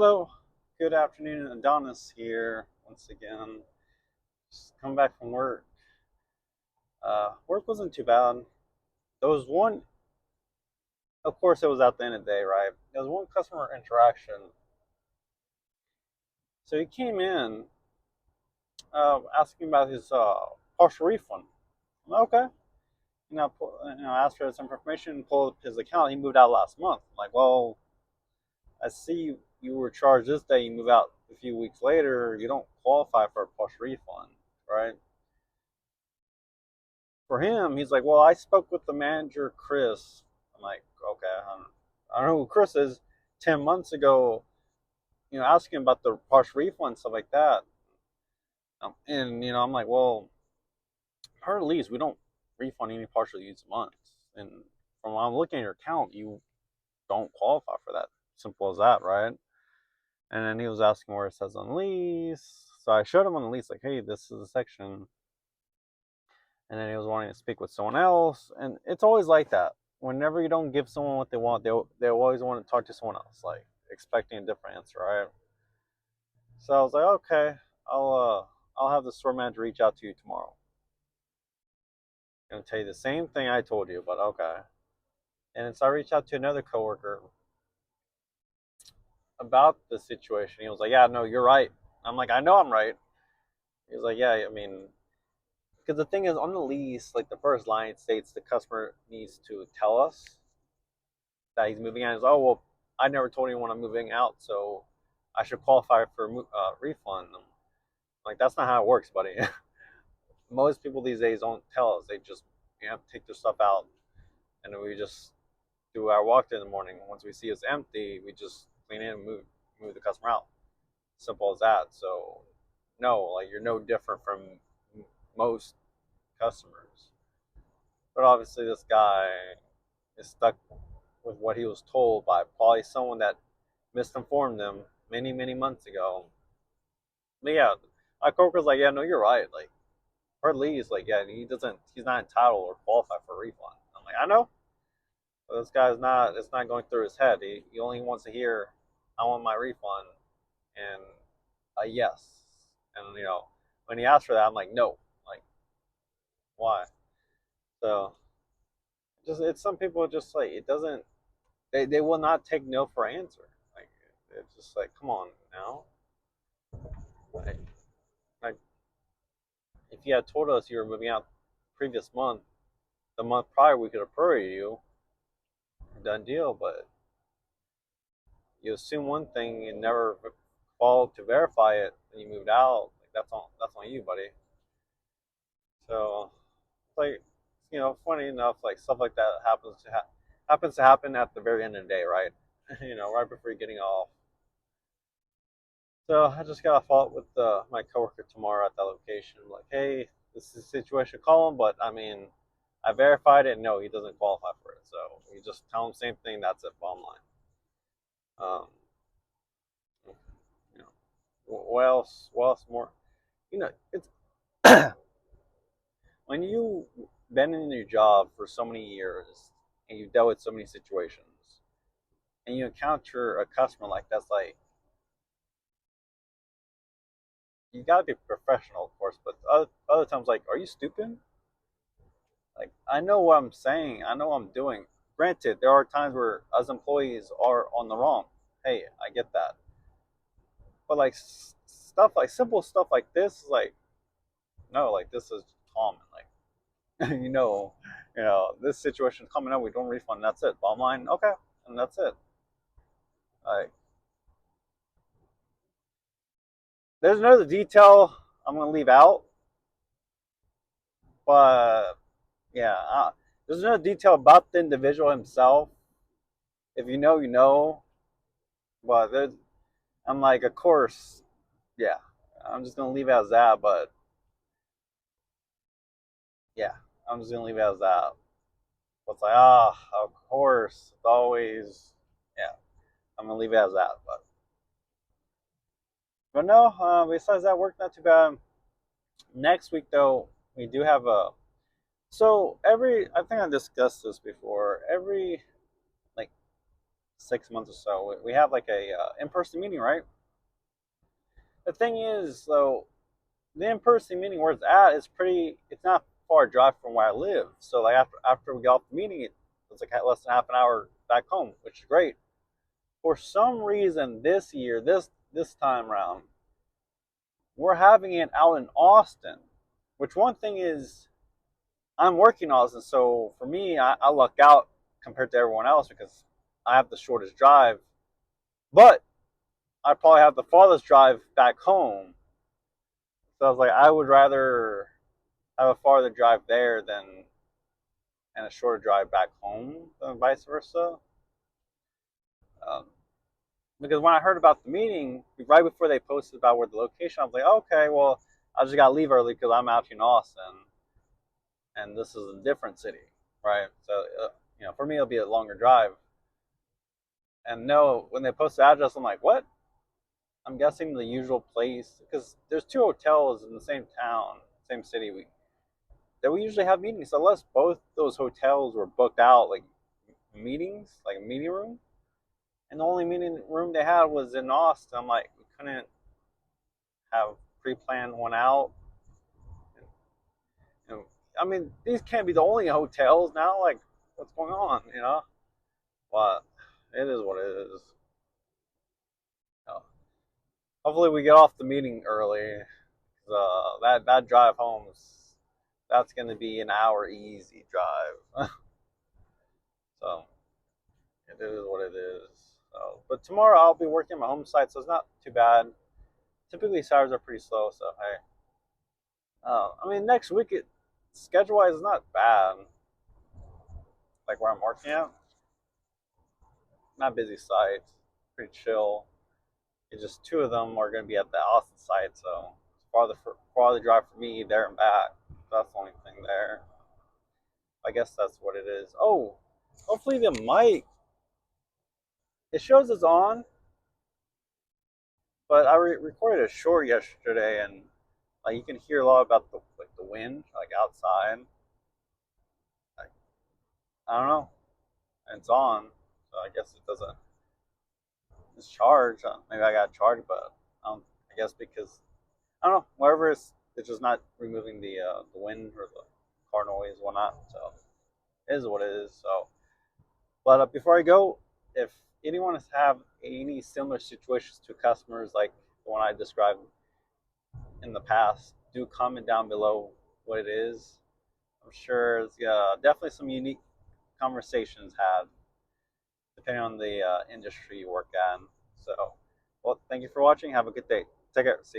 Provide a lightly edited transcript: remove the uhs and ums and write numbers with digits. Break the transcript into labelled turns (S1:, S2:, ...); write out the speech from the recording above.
S1: Hello, good afternoon. Adonis here once again. Just come back from work. Work wasn't too bad. There was one, of course, it was at the end of the day, right? There was one customer interaction. So he came in asking about his partial refund. I'm like, okay, asked for some information, pulled up his account. He moved out last month. I'm like, well, I see you were charged this day. You move out a few weeks later. You don't qualify for a partial refund, right? For him, he's like, well, I spoke with the manager, Chris. I'm like, okay, I don't know who Chris is. 10 months ago, asking about the partial refund stuff like that. And I'm like, well, per lease, we don't refund any partial use months. And from what I'm looking at your account, you don't qualify for that. Simple as that, right? And then he was asking where it says on the lease. So I showed him on the lease, like, hey, this is a section. And then he was wanting to speak with someone else, and it's always like that. Whenever you don't give someone what they want, they always want to talk to someone else, like expecting a different answer, right? So I was like, okay, I'll have the store manager reach out to you tomorrow. I'm gonna tell you the same thing I told you, but okay. And so I reached out to another coworker about the situation. He was like, yeah, no, you're right. I'm like, I know I'm right. He was like, yeah, I mean, because the thing is, on the lease, like the first line states the customer needs to tell us that he's moving out. He's, oh, well, I never told anyone I'm moving out, so I should qualify for a refund. I'm like, that's not how it works, buddy. Most people these days don't tell us. They just take their stuff out, and then we just do our walk in the morning. Once we see it's empty, we just clean it and move the customer out. Simple as that. So no, like you're no different from most customers. But obviously, this guy is stuck with what he was told by probably someone that misinformed them many, many months ago. But yeah, my coworker's like, yeah, no, you're right. Like, Hard Lee is like, yeah, he's not entitled or qualified for a refund. I'm like, I know. But this guy's not, it's not going through his head. He only wants to hear, I want my refund and a yes. And, when he asked for that, I'm like, no. Like, why? So, it's some people just like, it doesn't, they will not take no for an answer. Like, it's just like, come on now. Like, like if you had told us you were moving out previous month, the month prior we could have prorate you, done deal. But you assume one thing and never followed to verify it, and you moved out. Like that's on you, buddy. So it's like funny enough, like stuff like that happens to happen at the very end of the day, right? Right before you're getting off. So I just got to follow up with my coworker tomorrow at that location. I'm like, hey, this is a situation. Call him, but I mean, I verified it. No, he doesn't qualify for it. So we just tell him same thing. That's it. Bottom line. Um, you know, what else? What else more? It's when you been in your job for so many years and you've dealt with so many situations, and you encounter a customer like that's like you gotta be professional, of course, but other times like, are you stupid? Like I know what I'm saying. I know what I'm doing. Granted, there are times where us employees are on the wrong. Hey, I get that. But like stuff like simple stuff like this, like no, like this is common. Like this situation coming up, we don't refund. That's it. Bottom line, okay, and that's it. Like there's another detail I'm gonna leave out, but yeah, there's another detail about the individual himself. If you know, you know. But I'm like, of course, yeah. I'm just gonna leave it as that. But yeah, I'm just gonna leave it as that. But it's like, of course, it's always, yeah. I'm gonna leave it as that. But no. Besides that, work not too bad. Next week though, we do have a. So I think I discussed this before. Every like 6 months or so, we have like a in-person meeting, right? The thing is, though, the in-person meeting where it's at is pretty. It's not far drive from where I live. So like after we got off the meeting, it's like less than half an hour back home, which is great. For some reason, this year, this time around, we're having it out in Austin. Which one thing is, I'm working in Austin, so for me, I luck out compared to everyone else because I have the shortest drive. But I probably have the farthest drive back home. So I was like, I would rather have a farther drive there than and a shorter drive back home than vice versa. Um, because when I heard about the meeting right before they posted about where the location, I was like, okay, well, I just gotta leave early because I'm out in Austin, and this is a different city, right? So, for me, it'll be a longer drive. And no, when they posted the address, I'm like, what? I'm guessing the usual place because there's two hotels in the same town, same city. We usually have meetings, unless both those hotels were booked out, like meetings, like a meeting room. And the only meeting room they had was in Austin. I'm like, we couldn't have pre-planned one out. You know, I mean, these can't be the only hotels now. Like, what's going on? But it is what it is. Hopefully, we get off the meeting early. That drive home that's going to be an hour easy drive. So it is what it is. So, but tomorrow I'll be working at my home site, so it's not too bad. Typically Saturdays are pretty slow, so hey. I mean, next week schedule wise is not bad. Like where I'm working at, not busy sites, pretty chill. It's just two of them are going to be at the Austin site, so farther drive for me there and back. That's the only thing there. I guess that's what it is. Oh, hopefully the mic. It shows it's on, but I recorded a short yesterday, and like you can hear a lot about the wind like outside. Like, I don't know. And it's on, so I guess it doesn't. It's charged. Maybe I got charged, but I guess because I don't know. Whatever it's just not removing the wind or the car noise, and whatnot. So it is what it is. So, but before I go, if anyone has have any similar situations to customers like the one I described in the past, do comment down below what it is. I'm sure it's definitely some unique conversations had depending on the industry you work at. So, well, thank you for watching. Have a good day. Take care. See ya.